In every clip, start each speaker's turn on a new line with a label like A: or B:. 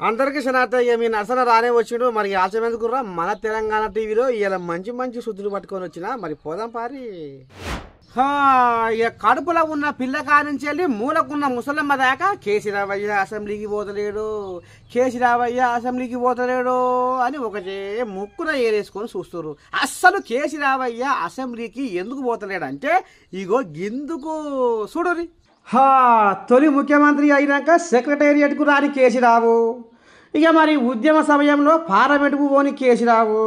A: అందరికీ శనార్థ ఇక మీ నర్సన రానే వచ్చిండు. మరి ఆలస్యం ఎందుకుర్రా, మన తెలంగాణ టీవీలో ఇలా మంచి మంచి శుద్ధులు పట్టుకొని వచ్చిన. మరి పోదాం పారి. ఇక కడుపులో ఉన్న పిల్లకా నుంచి వెళ్ళి మూలకున్న ముసలమ్మ దాకా కేసీరావయ్య అసెంబ్లీకి పోతలేడు, కేసీరావయ్య అసెంబ్లీకి పోతలేడు అని ఒకటే ముక్కున ఏరేసుకొని చూస్తున్నారు. అస్సలు కేసీరావయ్య అసెంబ్లీకి ఎందుకు పోతలేడు అంటే ఇగో గిందుకు చూడరి. తొలి ముఖ్యమంత్రి అయినాక సెక్రటేరియట్కు రాని కేసీరావు, ఇక మరి ఉద్యమ సమయంలో పార్లమెంటుకు పోని కేసీరావు,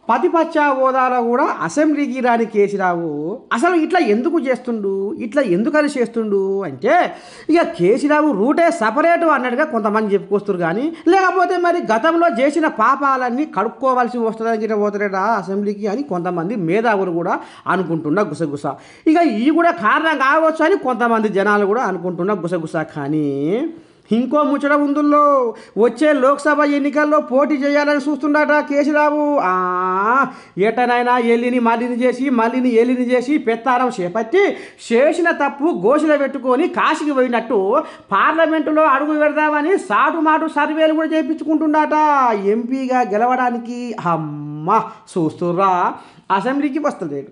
A: ప్రతిపక్ష హోదాలో కూడా అసెంబ్లీకి రాని కేసీరావు అసలు ఇట్లా ఎందుకు చేస్తుండు, ఇట్లా ఎందుకని చేస్తుండు అంటే ఇక కేసీరావు రూటే సపరేటు అన్నట్టుగా కొంతమంది చెప్పుకొస్తారు. కానీ లేకపోతే మరి గతంలో చేసిన పాపాలన్నీ కడుక్కోవాల్సి వస్తుందని గిట్ట పోతలేడా అసెంబ్లీకి అని కొంతమంది మేధావులు కూడా అనుకుంటున్న గుసగుస. ఇక ఈ కూడా కారణం కావచ్చు అని కొంతమంది జనాలు కూడా అనుకుంటున్న గుసగుస. కానీ ఇంకో ముచ్చట ఉందుల్లో వచ్చే లోక్సభ ఎన్నికల్లో పోటీ చేయాలని చూస్తుండట కేసీరావు. ఎటనైనా ఎల్లిని మల్లిని చేసి మల్లిని ఎల్లిని చేసి పెత్తారం చేపట్టి చేసిన తప్పు గోషిలో పెట్టుకొని కాశీకి పోయినట్టు పార్లమెంటులో అడుగు పెడదామని సాటుమాటు సర్వేలు కూడా చేయించుకుంటుండట ఎంపీగా గెలవడానికి. అమ్మ చూస్తుర్రా, అసెంబ్లీకి వస్తలేడు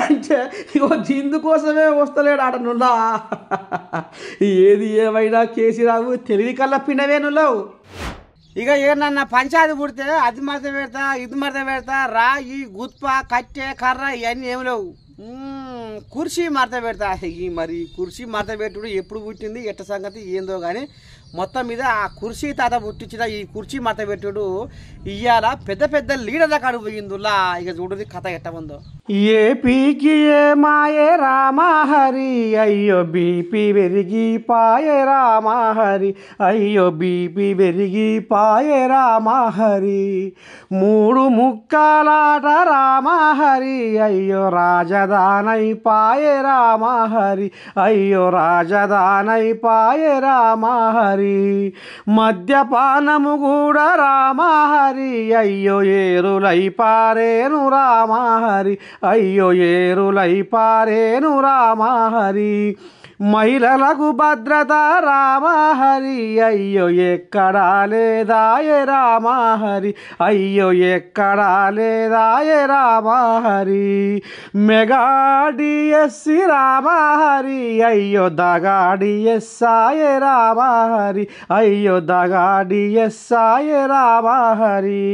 A: అంటే ఇగో దీనికోసమే వస్తలేడు ఆటనులా. ఏది ఏమైనా కేసీరావు తెలివి కల్లా పిండవేనులావు. ఇక ఏమన్నా పంచాయతీ పుడితే అది మడత పెడతా ఇది మడత పెడతా రాయి గుత్ప కట్టె కర్ర ఇవన్నీ ఏమి లేవు. కుర్చీ మడత పెడతా. మరి కుర్చీ మడత పెట్టుడు ఎప్పుడు పుట్టింది ఎట్ట సంగతి ఏందో కానీ మొత్తం మీద ఆ కుర్చీ తాత పుట్టించిన ఈ కుర్చీ మడత పెట్టుడు ఇయ్యాల పెద్ద పెద్ద లీడర్ల కాడు పోయిందులా. ఇక చూడది కథ ఎట్ట ఉందో. ఏపీకి ఏ మాయే రామహరి, అయ్యో బీపీ పెరిగి పాయే రామహరి, అయ్యో బీపీ పెరిగి పాయే రామహరి, మూడు ముక్కలాట రామహరి, అయ్యో రాజధానై పాయే రామహరి, అయ్యో రాజధానై పాయే రామహరి, మద్యపానము కూడా రామహరి, అయ్యో ఏరులై పారేను రామహరి, అయ్యో ఏరులై పారేను రామహరి, మహిళలకు భద్రత రామహరి, అయ్యో ఎక్కడా లేదాయే రామహరి, అయ్యో ఎక్కడా లేదాయే రామహరి, మెగా డిఎస్సి రామహరి, అయ్యో దగా డిఎస్సాయే రామహరి, అయ్యో దగా డిఎస్సాయే రామహరి,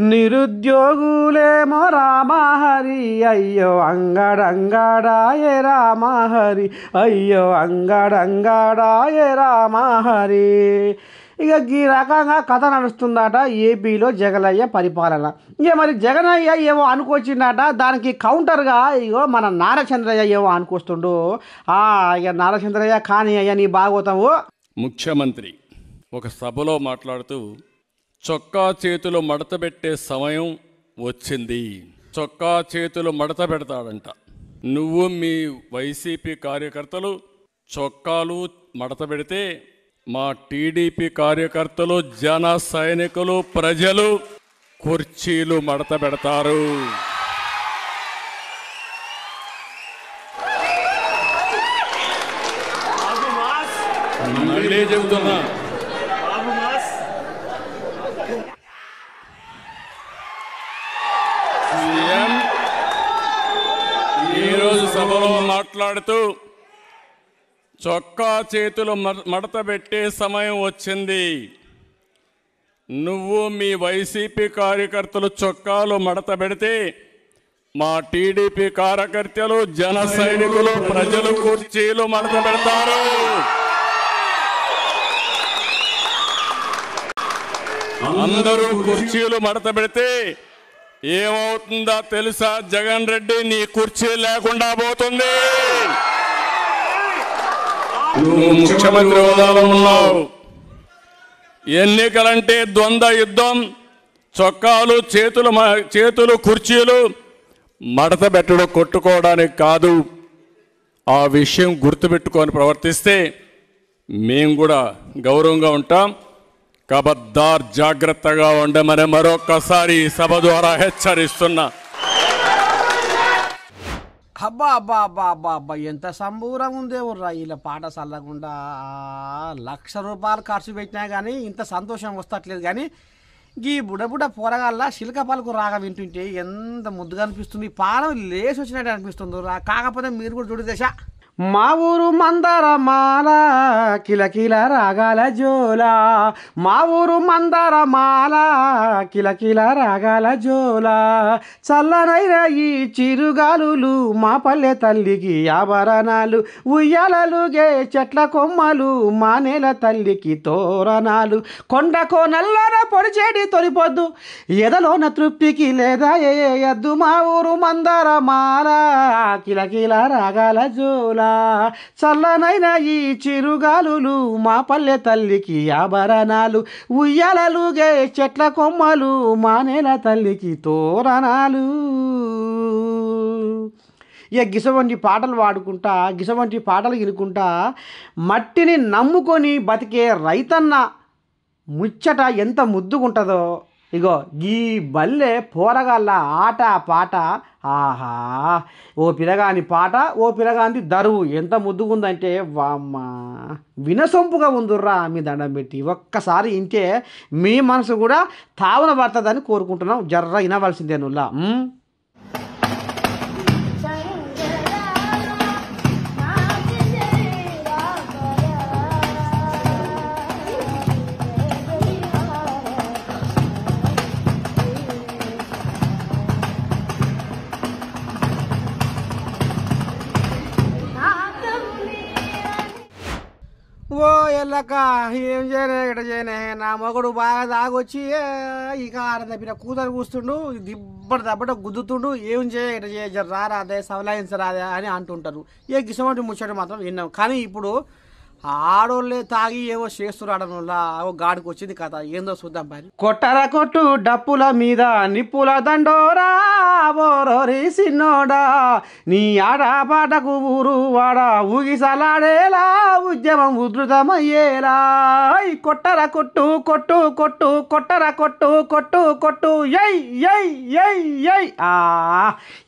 A: నిరుద్యోగులేమో రామహరి, అయ్యో అంగడంగడాయే రామహరి, అయ్యో అంగడంగడాయే రామహరి. ఇక ఈ రకంగా కథ నడుస్తుందట ఏపీలో జగనయ్య పరిపాలన. ఇక మరి జగనయ్య ఏమో అనుకొచ్చిందట, దానికి కౌంటర్గా ఇగో మన నారచంద్రయ్య ఏమో అనుకొస్తుండు. ఇక నారచంద్రయ్య కానీ అయ్యా నీ భాగవతము.
B: ముఖ్యమంత్రి ఒక సభలో మాట్లాడుతూ చొక్కా చేతులు మడత పెట్టే సమయం వచ్చింది, చొక్కా చేతులు మడత పెడతాడంట. నువ్వు మీ వైసీపీ కార్యకర్తలు చొక్కాలు మడత పెడితే మా టీడీపీ కార్యకర్తలు జన సైనికులు ప్రజలు కుర్చీలు మడత పెడతారు. మళ్ళీ చెబుతున్నా, ఈరోజు సభలో మాట్లాడుతూ చొక్కా చేతులు మడత పెట్టే సమయం వచ్చింది, నువ్వు మీ వైసీపీ కార్యకర్తలు చొక్కాలు మడత పెడితే మా టీడీపీ కార్యకర్తలు జన సైనికులు ప్రజలు కుర్చీలు మడత పెడతారు. అందరూ కుర్చీలు మడత పెడితే ఏమవుతుందో తెలుసా? జగన్ రెడ్డి నీ కుర్చీ లేకుండా పోతుంది. నువ్వు ముఖ్యమంత్రి హోదాలో ఉన్నావు. ఎన్నికలంటే ద్వంద్వ యుద్ధం. చొక్కాలు చేతులు కుర్చీలు మడత పెట్టడం కొట్టుకోవడానికి కాదు. ఆ విషయం గుర్తుపెట్టుకొని ప్రవర్తిస్తే మేము కూడా గౌరవంగా ఉంటాం. కబద్దార్ జాగ్రత్తగా ఉండమని మరొక్కసారి సభ ద్వారా హెచ్చరిస్తున్నా.
A: అబ్బా అబ్బా అబ్బా అబ్బా అబ్బా ఎంత సంబూరం ఉందేవుర్రా వీళ్ళ పాట చల్లకుండా. 1,00,000 రూపాయలు ఖర్చు పెట్టినా కానీ ఇంత సంతోషం వస్తట్లేదు. కానీ ఈ బుడబుడ పోరగాళ్ళ శిల్క పలుకు రాగా వింటుంటే ఎంత ముద్దుగా అనిపిస్తుంది, పానం లేచి వచ్చినట్టు అనిపిస్తుంది రా. కాకపోతే మీరు కూడా చూడు దశ. మా ఊరు మందారమాల కిలకిల రాగాల జోలా, మా ఊరు మందారమాల కిలకిల రాగాల జోలా, చల్లనైన ఈ చిరుగాలులు మా పల్లె తల్లికి ఆభరణాలు, ఉయ్యాలలుగే చెట్ల కొమ్మలు మా నేల తల్లికి తోరణాలు, కొండ కోనల్లోన పొడిచేటి తొలిపొద్దు ఎదలోన తృప్తికి లేదా ఎద్దు, మా ఊరు మందారమాల కిలకిల రాగాల జోలా, చల్లనైన ఈ చిరుగాలులు మా పల్లె తల్లికి ఆభరణాలు, ఉయ్యాలలుగే చెట్ల కొమ్మలు మా నేల తల్లికి తోరణాలు. ఇక గిసవంటి పాటలు పాడుకుంటా, గిసవంటి పాటలు వినుకుంటా మట్టిని నమ్ముకొని బతికే రైతన్న ముచ్చట ఎంత ముద్దుగుంటుందో. ఇగో ఈ బల్లె పోరగాళ్ళ ఆట పాట, ఆహా ఓ పిలగాని పాట, ఓ పిలగాని దరువు ఎంత ముద్దుగుందంటే వామ్మ వినసొంపుగా ఉందిర్రా. మీ దండం పెట్టి ఒక్కసారి ఇంటే మీ మనసు కూడా తావున పడుతుందని కోరుకుంటున్నాం. జర్ర వినవలసిందే నుల్లా. ఓ ఎల్లక్క ఏం చేయనే ఇక్కడ చేయనే, నా మొగడు బాగా తాగొచ్చి ఇక ఆడదప్పిన కూతురు కూస్తుండు, దబ్బట గుద్దుతుండు, ఏం చేయ ఇట చేయ రాదే సవలాయించరాదే అని అంటుంటారు. ఏ గిసమంటి ముచ్చట మాత్రం విన్నాం. కానీ ఇప్పుడు ఆడోళ్ళే తాగి ఏవో చేస్తురాడడం వల్ల గాడికి వచ్చింది కథ, ఏందో చూద్దాం పని. కొట్టర కొట్టు డప్పుల మీద నిప్పుల దండోరా బోరోరి సిన్నోడా, నీ ఆడపాటకు ఊరు వాడ ఊగిసలాడేలా ఉద్యమం ఉధృతమయ్యేలా, కొట్టర కొట్టు కొట్టు కొట్టు కొట్టర కొట్టు కొట్టు కొట్టు ఎయ్ ఎయ్ ఎయ్ ఎయ్.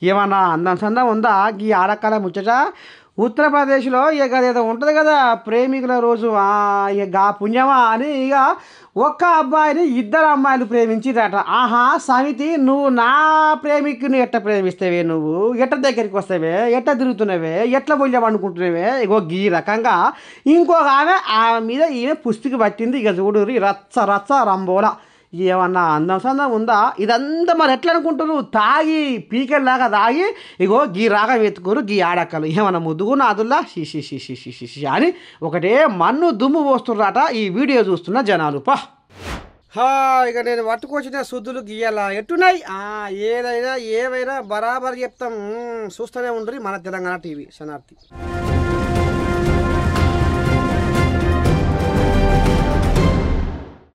A: ఏమన్నా అందం సందం ఉందా ఈ ఆడకాల ముచ్చట? ఉత్తరప్రదేశ్లో ఇక ఏదో ఉంటుంది కదా ప్రేమికుల రోజు, ఇక గా పుణ్యమా అని ఇక ఒక్క అబ్బాయిని 2 అమ్మాయిలు ప్రేమించిరట. ఆహా సమితి, నువ్వు నా ప్రేమికుని ఎట్ట ప్రేమిస్తావే, నువ్వు ఎట్ట దగ్గరికి వస్తావే, ఎట్ట తిరుగుతున్నావే, ఎట్లా పోయావు అనుకుంటున్నావే. ఇగో ఈ రకంగా ఇంకొక ఆమె మీద ఈమె పుష్టికి పట్టింది. ఇక చూడు రచ్చ రచ్చ రంబోలా. ఏమన్నా అందం సందం ఉందా? ఇదంతా మరి ఎట్లా అనుకుంటున్నారు? తాగి పీకెల్లాగా తాగి ఇగో గీ రాగా వెతుకోరు గీ ఆడక్కలు ఏమన్నా ముద్దుగు నాదుల్లా షిషి అని ఒకటే మన్ను దుమ్ము పోస్తుర్రాట ఈ వీడియో చూస్తున్న జనాలు. ఇక నేను పట్టుకొచ్చిన శుద్ధులు గీయాలా ఎట్టున్నాయి. ఏదైనా ఏవైనా బరాబర్ చెప్తాం, చూస్తూనే ఉండరు మన తెలంగాణ టీవీ శనార్థి.